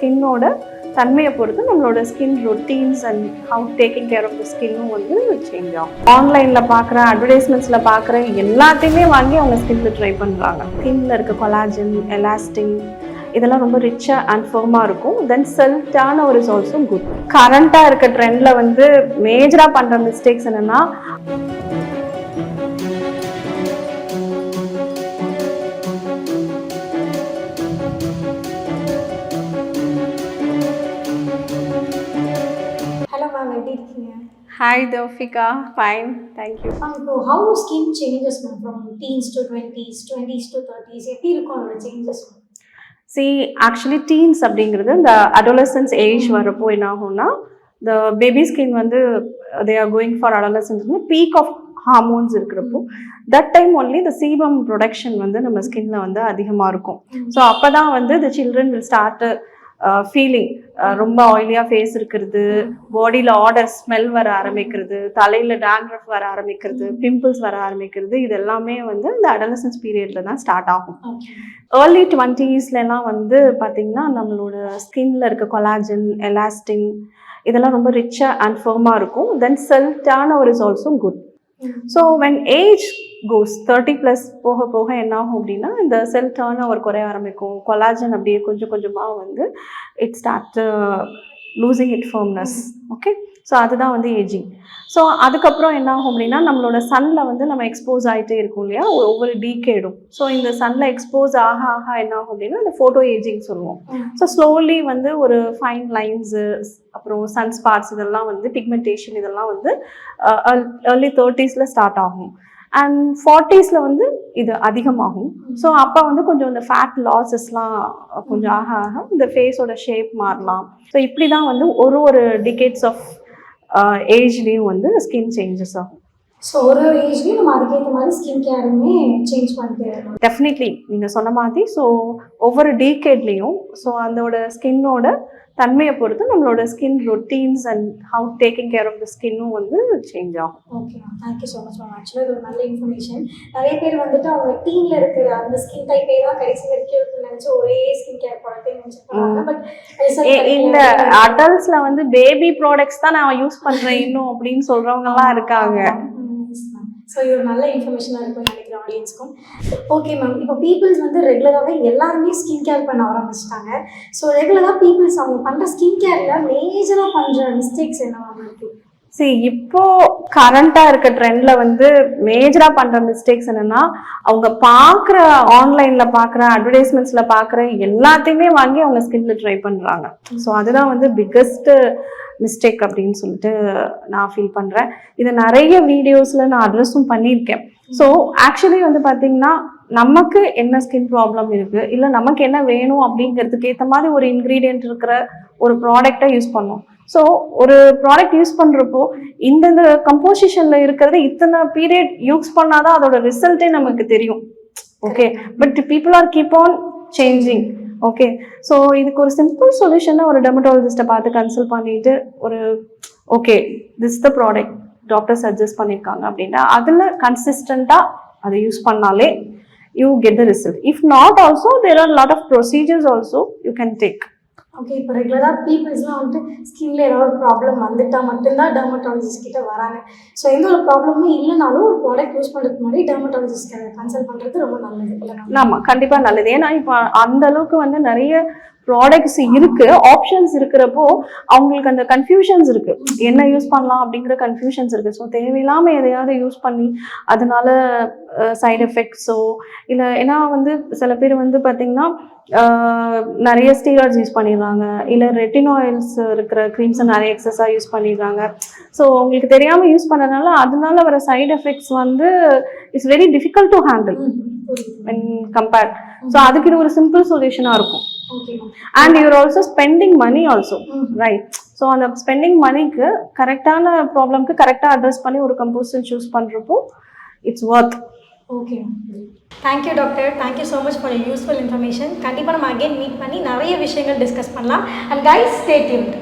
ஸ்கின்னோட தன்மையை பொறுத்து நம்மளோட skin routines and how taking care of the ஸ்கின்னும் வந்து சேஞ்ச் ஆகும். ஆன்லைனில் பார்க்குற அட்வர்டைஸ்மெண்ட்ஸில் பார்க்குற எல்லாத்தையுமே வாங்கி அவங்க ஸ்கின்ல ட்ரை பண்ணுறாங்க. ஸ்கின்ல இருக்க கொலாஜன், எலாஸ்டின் இதெல்லாம் ரொம்ப ரிச்சாக அண்ட் ஃபர்மாக இருக்கும். Then cell turn over is also good. கரண்ட்டாக இருக்க ட்ரெண்டில் வந்து மேஜராக பண்ணுற மிஸ்டேக்ஸ் என்னென்னா, Hi Dofika, fine, thank you. So how skin changes from teens to 20s, 20s to 30s? எப்படி இருக்கும் அதோட சேஞ்சஸ்? See, actually teens அப்படிங்கிறது இந்த adolescence age வரப்போ என்ன ஆகும்னா, the baby skin வந்து they are going for adolescence, peak of hormones இருக்கிறப்போ தட் டைம் ஒன்லி இந்த சீபம் ப்ரொடக்ஷன் வந்து நம்ம ஸ்கின்ல வந்து அதிகமாக இருக்கும். ஸோ அப்போ தான் வந்து the children will start feeling ரொம்ப ஆயிலியாக ஃபேஸ் இருக்கிறது, பாடியில் ஆர்டர் ஸ்மெல் வர ஆரம்பிக்கிறது, தலையில் டேண்ட்ரஃப் வர ஆரம்பிக்கிறது, பிம்பிள்ஸ் வர ஆரம்பிக்கிறது. இது எல்லாமே வந்து இந்த அடலசன்ஸ் பீரியடில் தான் ஸ்டார்ட் ஆகும். ஏர்லி 20ஸ்லாம் வந்து பார்த்திங்கன்னா நம்மளோட ஸ்கின்ல இருக்க கொலாஜன், எலாஸ்டின் இதெல்லாம் ரொம்ப ரிச்சாக அண்ட் ஃபர்மாக இருக்கும். Then cell turn over is also good. So when age goes 30+ போக போக என்ன ஆகும் அப்படின்னா, இந்த செல் டர்ன் ஓவர் குறைய ஆரம்பிக்கும். கொலாஜன் அப்படியே கொஞ்சம் கொஞ்சமாக வந்து it start losing it firmness. Okay, so அதுதான் வந்து ஏஜிங். ஸோ அதுக்கப்புறம் என்ன ஆகும் அப்படின்னா, நம்மளோட சன்னில் வந்து நம்ம எக்ஸ்போஸ் ஆகிட்டே இருக்கும் இல்லையா, ஒவ்வொரு டீகேடும். ஸோ இந்த சன்னில் எக்ஸ்போஸ் ஆக ஆக என்ன ஆகும் அப்படின்னா இந்த ஃபோட்டோ ஏஜிங் சொல்லுவோம். ஸோ ஸ்லோலி வந்து ஒரு ஃபைன் லைன்ஸு, அப்புறம் சன் ஸ்பாட்ஸ் இதெல்லாம் வந்து பிக்மெண்டேஷன் இதெல்லாம் வந்து ஏர்லி 30ஸ்ல ஸ்டார்ட் ஆகும். அண்ட் 40ஸ்ல வந்து இது அதிகமாகும். ஸோ அப்போ வந்து கொஞ்சம் இந்த ஃபேட் லாஸஸ்லாம் கொஞ்சம் ஆக ஆக இந்த ஃபேஸோட ஷேப் மாறலாம். ஸோ இப்படி தான் வந்து ஒரு டிகேட்ஸ் ஆஃப் ஏஜ்லேயும் வந்து ஸ்கின் சேஞ்சஸ் ஆகும். ஸோ ஒரு ஏஜ்லேயும் நம்ம அதுக்கேற்ற மாதிரி ஸ்கின் கேருமே சேஞ்ச் பண்ணிட்டு டெஃபினெட்லி நீங்கள் சொன்ன மாதிரி. ஸோ ஒவ்வொரு டீகேட்லேயும் ஸோ அதோட ஸ்கின்னோட தன்மையை பொறுத்து நம்மளோட skin routines and how taking care of the ஸ்கின்னும் வந்து சேஞ்ச் ஆகும். Okay ma'am, thank you so much ma'am. ஆக்சுவலாக இது ஒரு நல்ல இன்ஃபர்மேஷன். நிறைய பேர் வந்துட்டு அவங்க டீனில் இருக்கிற அந்த ஸ்கின் டைப்பே தான் கடைசி வரைக்கும் இருக்குன்னு நினச்சி ஒரே ஸ்கின் கேர் ப்ராடக்ட்டே நினச்சிருக்காங்க. பட் இந்த அடல்ட்ஸில் வந்து பேபி ப்ராடக்ட்ஸ் தான் நான் யூஸ் பண்ணுறேன் இன்னும் அப்படின்னு சொல்கிறவங்கலாம் இருக்காங்க. ஸோ இது ஒரு நல்ல இன்ஃபர்மேஷனாக இருக்கும்னு நினைக்கிறேன் ஆடியன்ஸ்க்கும். ஓகே மேம், இப்போ பீப்புள்ஸ் வந்து ரெகுலராகவே எல்லாருமே ஸ்கின் கேர் பண்ண ஆரம்பிச்சிட்டாங்க. ஸோ ரெகுலராக பீப்புள்ஸ் அவங்க பண்ணுற ஸ்கின் கேரில் மேஜராக பண்ணுற மிஸ்டேக்ஸ் என்ன இருக்குது? சரி, இப்போ கரண்ட்டாக இருக்க ட்ரெண்டில் வந்து மேஜராக பண்ணுற மிஸ்டேக்ஸ் என்னென்னா, அவங்க பார்க்குற ஆன்லைனில் பார்க்குற அட்வர்டைஸ்மெண்ட்ஸில் பார்க்குற எல்லாத்தையுமே வாங்கி அவங்க ஸ்கின்ல ட்ரை பண்ணுறாங்க. ஸோ அதுதான் வந்து பிக்கஸ்ட்டு மிஸ்டேக் அப்படின்னு சொல்லிட்டு நான் ஃபீல் பண்ணுறேன். இதை நிறைய வீடியோஸில் நான் அட்ரஸும் பண்ணியிருக்கேன். ஸோ ஆக்சுவலி வந்து பார்த்திங்கன்னா, நமக்கு என்ன ஸ்கின் ப்ராப்ளம் இருக்குது, இல்லை நமக்கு என்ன வேணும் அப்படிங்கிறதுக்கு ஏற்ற மாதிரி ஒரு இன்க்ரீடியன்ட் இருக்கிற ஒரு ப்ராடக்டை யூஸ் பண்ணோம். ஸோ ஒரு ப்ராடக்ட் யூஸ் பண்ணுறப்போ இந்தந்த கம்போசிஷனில் இருக்கிறது இத்தனை பீரியட் யூஸ் பண்ணாதான் அதோட ரிசல்ட்டே நமக்கு தெரியும். Okay, but people are keep on changing. Okay, so இதுக்கு ஒரு சிம்பிள் சொல்யூஷனை ஒரு டெர்மட்டாலஜிஸ்ட்டை பார்த்து கன்சல்ட் பண்ணிட்டு ஒரு okay this the product doctor suggest பண்ணியிருக்காங்க அப்படின்னா அதில் கன்சிஸ்டண்ட்டாக அதை யூஸ் பண்ணாலே you get the result. If not also there are lot of procedures also you can take. Okay, இப்போ ரெகுலராக பீப்புள்ஸ்லாம் வந்துட்டு ஸ்கின்ல ஏதாவது ப்ராப்ளம் வந்துட்டால் மட்டும்தான் டெர்மட்டாலஜிஸ்ட் கிட்ட வராங்க. ஸோ எந்த ஒரு ப்ராப்ளமும் இல்லைனாலும் ஒரு ப்ராடக்ட் யூஸ் பண்ணுறதுக்கு முன்னாடி டெர்மட்டாலஜிஸ்ட் கன்சல்ட் பண்ணுறது ரொம்ப நல்லது இல்லை? ஆமாம், கண்டிப்பாக நல்லது. ஏன்னா இப்போ அந்த அளவுக்கு வந்து நிறைய ப்ராடக்ட்ஸ் இருக்கு, ஆப்ஷன்ஸ் இருக்கிறப்போ அவங்களுக்கு அந்த கன்ஃபியூஷன்ஸ் இருக்கு, என்ன யூஸ் பண்ணலாம் அப்படிங்கிற கன்ஃபியூஷன்ஸ் இருக்கு. ஸோ தேவையில்லாமல் எதையாவது யூஸ் பண்ணி அதனால சைடு எஃபெக்ட்ஸோ இல்லை, ஏன்னா வந்து சில பேர் வந்து பார்த்தீங்கன்னா நிறைய ஸ்டீராய்ட்ஸ் யூஸ் பண்ணிடுறாங்க, இல்லை ரெட்டினாயில்ஸ் இருக்கிற க்ரீம்ஸை நிறைய எக்ஸஸாக யூஸ் பண்ணிடுறாங்க. ஸோ உங்களுக்கு தெரியாமல் யூஸ் பண்ணனால அதனால வர சைடு எஃபெக்ட்ஸ் வந்து it's very difficult to handle when compared. So அதுக்கு இது ஒரு சிம்பிள் சொல்யூஷனாக இருக்கும். And you are also spending money also, right? So அந்த ஸ்பெண்டிங் மணிக்கு கரெக்டான ப்ராப்ளம்க்கு கரெக்டாக அட்ரஸ் பண்ணி ஒரு கம்போசிஷன் சூஸ் பண்ணுறப்போ it's worth. Okay, thank you doctor. Thank you so much for useful information. கண்டிப்பாக நம்ம அகைன் மீட் பண்ணி நிறைய விஷயங்கள் டிஸ்கஸ் பண்ணலாம். And guys, stay tuned.